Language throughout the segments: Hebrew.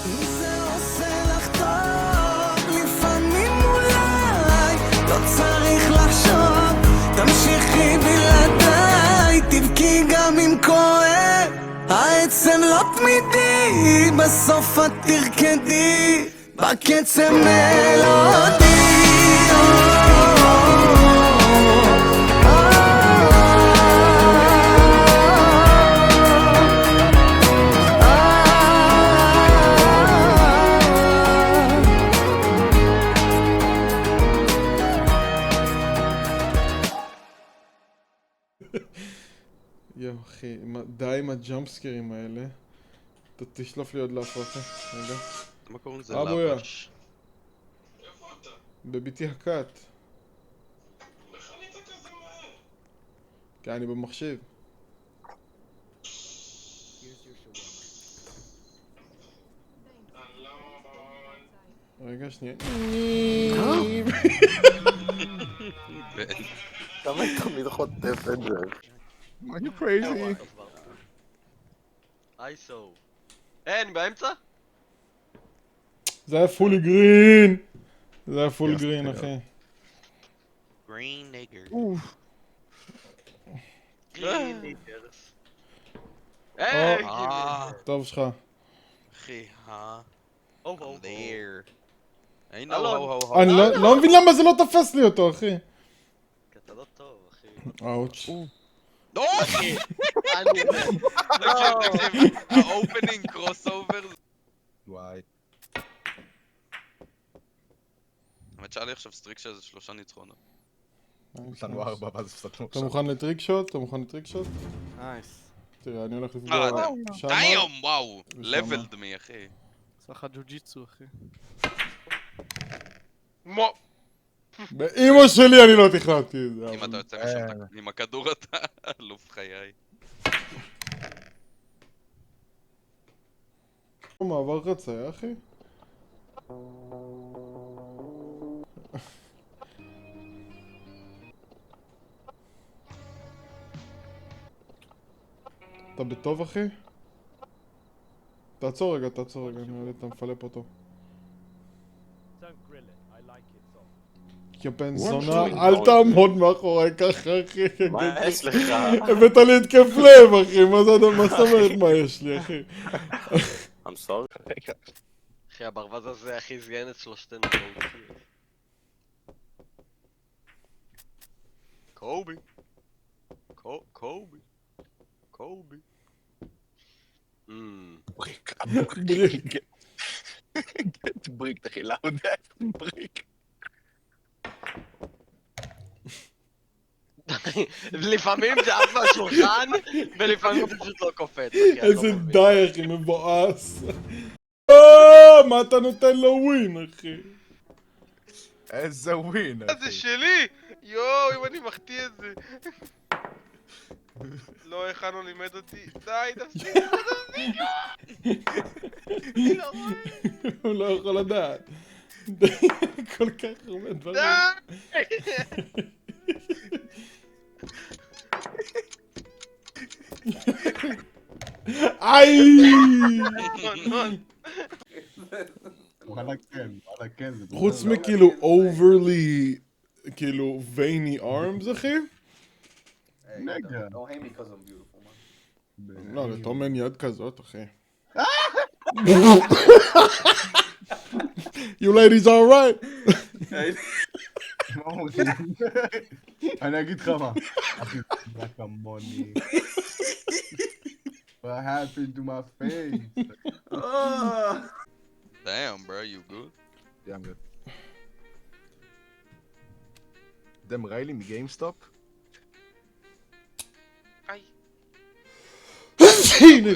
אם זה עושה לך טוב, לפעמים אולי לא צריך לחשוב, תמשיכי בלעדיי, תבכי גם אם כואב, העצם לא תמידי, בסוף את תרקדי, בקצב מלודי. יו אחי, די עם הג'אמפסקרים האלה. תשלוף לי עוד לאפרחה, רגע. מה קוראים לזה? אבויה. לבש. איפה אתה? בביתי הקאט. איך עלית כזה מהר? כי אני במחשב. אלון. רגע, שנייה. למה היא תמיד חוטף את זה? מה you crazy? אייסו. אני באמצע? זה היה פולי גרין! זה היה פול גרין, אחי. גרין ניגר. טוב שלך. אחי, I'm Oh, there. I know, אלון. ho. אני לא מבין למה זה לא תפס לי אותו, אחי. כי אתה לא טוב, אחי. אאוץ'. לא, אחי! תקשיב, האופנינג קרוס אובר. וואי. האמת שהיה לי עכשיו סטריק של 3 ניצחונות. יש לנו 4 ואז הפסדנו אתה מוכן לטריק שוט? אתה מוכן לטריק שוט? נייס. תראה, אני הולך לפגוע שמה. דיום, וואו! ושמה. לבלד מי, אחי. עושה לך ג'ו-ג'יצו, אחי. מו! באמא שלי אני לא תכננתי את זה. אם אתה יוצא משם עם הכדור אתה אלוף חיי. מעבר חציה, אחי? אתה בטוב, אחי? תעצור רגע, נראה לי אתה מפלפ אותו. יא בן זונה, אל תעמוד מאחורי ככה, אחי. מה יש לך? הבאת לי התקף לב, אחי, מה זאת אומרת מה יש לי, אחי? I'm sorry. אחי, הברווז הזה, אחי, זיין את שלושתנו. קובי. קובי. בריק. בריק. Get bricked, אחי, loud that brick. לפעמים זה עף מהשולחן, ולפעמים הוא פשוט לא קופץ, אחי. איזה די, אחי, מבואס. מה אתה נותן לו ווין, אחי? איזה ווין, אחי. זה שלי! יואו, אם אני מחטיא את זה. לא, איך אנו לימד אותי? די, תפסיק! אני לא רואה! הוא לא יכול לדעת. כל כך הרבה דברים. די! איי! וואלה כן. חוץ מכאילו overly, כאילו veiny arms, אחי? נגע. Don't hate me because I'm beautiful, man. לא, לתום אין יד כזאת, אחי. You ladies all right? מה אומרים? אני אגיד לך מה. אחי, זה כמוני. What happened to my face? Damn, bro, you good? Yeah, I'm good. דם ריילי מגיימסטופ? היי. הנה!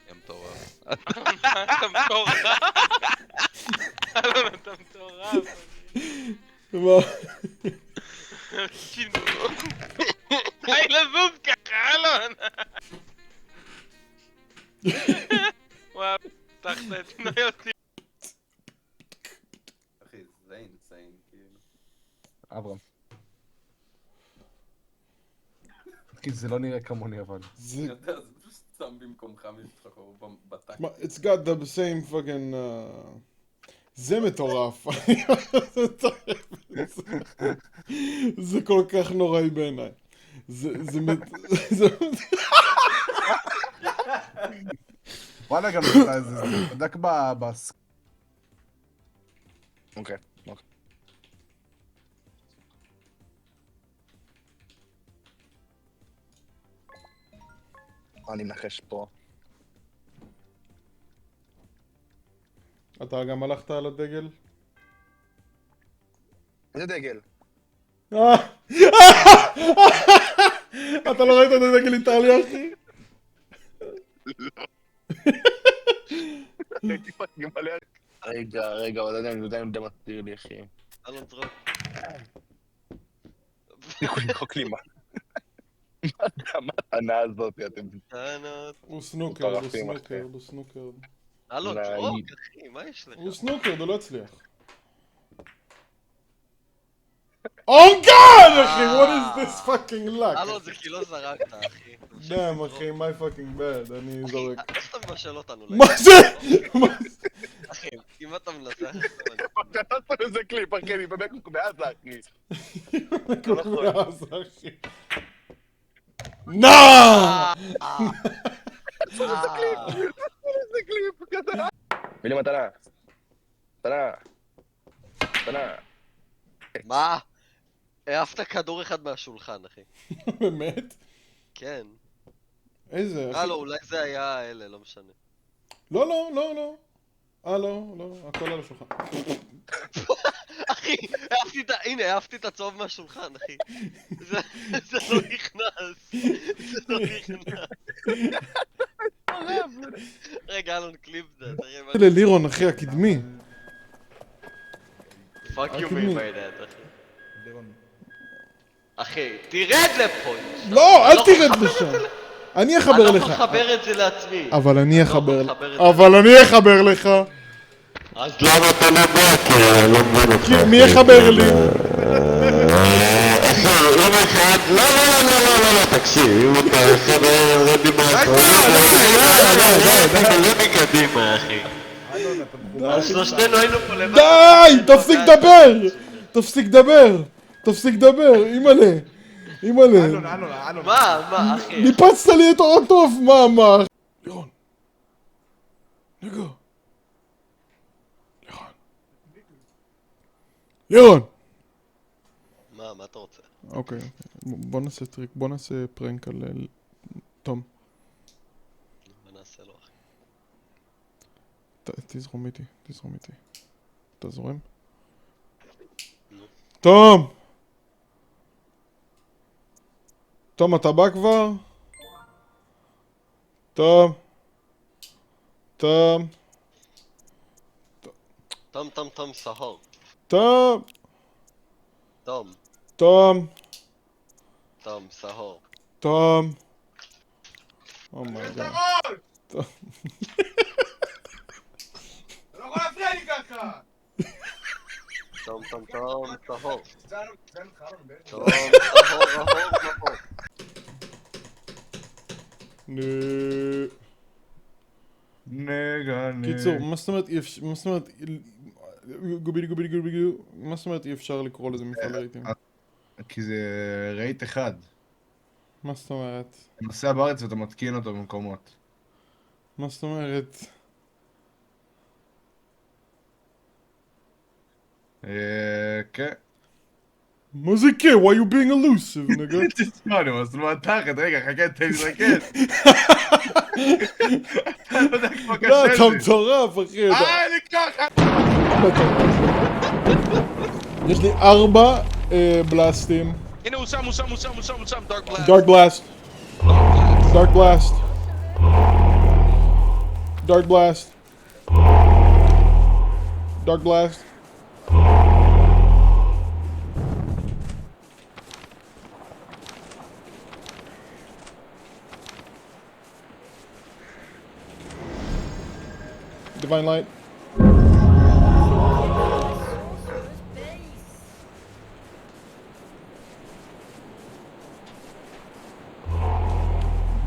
יא מטורף. אתה מטורף. אלון, אתה מטורף. מה? די לזוז ככה, אלון! וואו, פתחת את נויותי. אחי, זה אינסיין, כאילו. אברהם. אחי, זה לא נראה כמוני אבל. זה... אני יודע, זה פשוט שם במקומך מישהו בטק. מה, it's got the same fucking... זה מטורף. זה כל כך נוראי בעיניי. זה... וואלה גם זה בדק אוקיי. אני מנחש פה. אתה גם הלכת על הדגל? איזה דגל? אתה לא ראית את הדגל איטליה, אחי? רגע, אבל אני יודע אם אתה מסתיר לי, אחי. אלון זרוק. חוק לי מה? מה המתנה הזאת, אתם... הוא סנוקר, הוא סנוקר. אלון זרוק, אחי, מה יש לך? הוא סנוקר, הוא לא הצליח. Oh God, אחי, what is this fucking luck? אלון, זה כי לא זרקת, אחי. דאם, אחי, my fucking bad, אני אחי, זורק. איך אתה מבשל אותנו? מה זה? אחי, אם אתה מנצח... אתה לא עושה איזה קליפ, אחי, אני בבקוק בעזה, אחי. בעזה, אחי. נאא! איזה קליפ, קטנה. מילי מתנה. מתנה. מה? העפת כדור אחד מהשולחן, אחי. באמת? כן. איזה? לא, אולי זה היה אלה, לא משנה. לא. לא, הכל על השולחן. אחי, הנה, העפתי את הצהוב מהשולחן, אחי. זה לא נכנס. זה לא נכנס. רגע, אלון, קליפ זה. לירון, אחי, הקדמי. פאק יו מי מיידד, אחי. אחי, תרד לפה! לא, אל תרד לשם. אני אחבר אני לא לך. יכול לחבר את זה לעצמי. אבל אני אחבר לך. לך. אבל אני אחבר לך. אז למה אתה לא בא? כי אני לא מבין אותך. מי יחבר לי? אחי, יום אחד... לא, תקשיב, אם אתה יחבר רבי לא מקדימה, אחי. אז שלושתנו היינו פה לבד. די! תפסיק לדבר! אימא'לה! מה, אחי? ניפצת לי את אור הטוב, מה? לירון. לירון! מה אתה רוצה? אוקיי. בוא נעשה טריק, בוא נעשה פרנק על תום. מה נעשה לו, אחי? תזרום איתי. אתה זורם? נו. תום, אתה בא כבר? תום. סהור. סהור. אומייגאד. לא יכול להפריע לי ככה! סהור. נגע. קיצור, מה זאת אומרת מה זאת אומרת אי אפשר לקרוא לזה מפעל רייטים? כי זה רייט אחד. מה זאת אומרת? אתה נוסע בארץ ואתה מתקין אותו במקומות. מה זאת אומרת? כן. מה זה כן? Why you being elusive, נגד? תשמע, אני מסלול מתחת, רגע, חכה, תן לי להתרכז. אתה לא יודע כמו קשה לא, לי. אתה מטורף, אחי. אני ככה! יש לי 4 בלאסטים. הנה הוא שם, Dark Blast. Divine Light.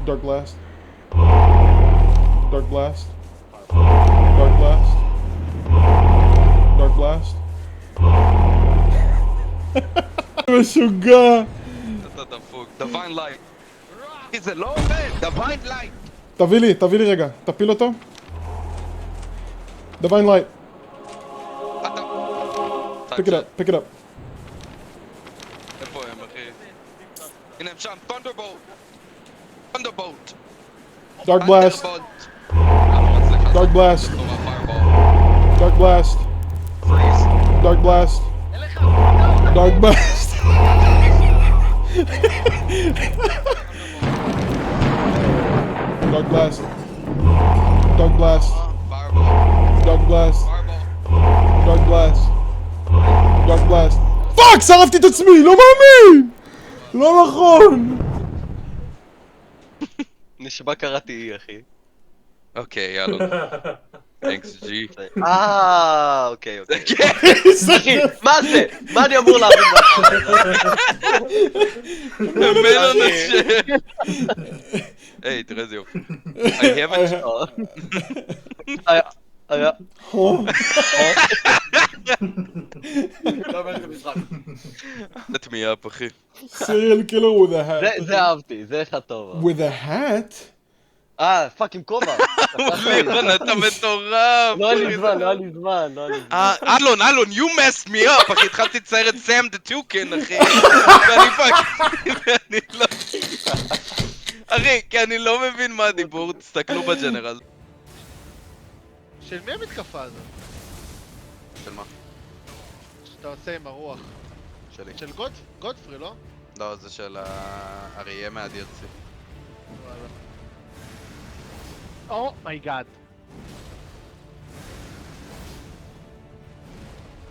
Dark Blast. Dark Blast. Dark Blast. Dark Blast. משוגע! אתה דפוק. Divine Light. איזה לא עובד! Divine Light! תביא לי רגע, תפיל אותו. Divine Light. Pick it up, pick it up. איפה הם, אחי? הנה הם שם, Thunderbolt! Thunderbolt! Dark Blast. Dark Blast. Dark Blast. Dark Blast. Dark Blast. Dark Blast. Dark Blast. Dark Blast. Dark Blast. Dark Blast. פאק! שרפתי את עצמי! לא מאמין! לא נכון! נשבע קראתי אי, אחי. אוקיי, יאללה. תנקס ג'י. אוקיי. אחי, מה זה? מה אני אמור להבין מלון השם. היי, תראה איזה יופי. I haven't... היה... let me up, אחי. Serial killer with a hat. זה אהבתי, זה אחד טוב. With a hat? פאק עם כובע. לירון, אתה מטורף. לא היה לי זמן. אלון, you messed me up, אחי, התחלתי לצייר את סאם דה טוקן, אחי. ואני לא... אחי, כי אני לא מבין מה הדיבור, תסתכלו בג'נרל. של מי המתקפה הזאת? של מה? שאתה עושה עם הרוח. שלי. של גודפרי, לא? לא, זה של האריה מהDLC. אומייגאד.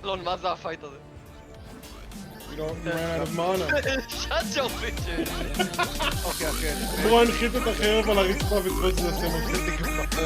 אלון, מה זה הפייט הזה? You don't run out of mana. שאת שופט אוקיי, אחי. בוא הנחית את החרב על הרצפה וצבוץ לזה סמל.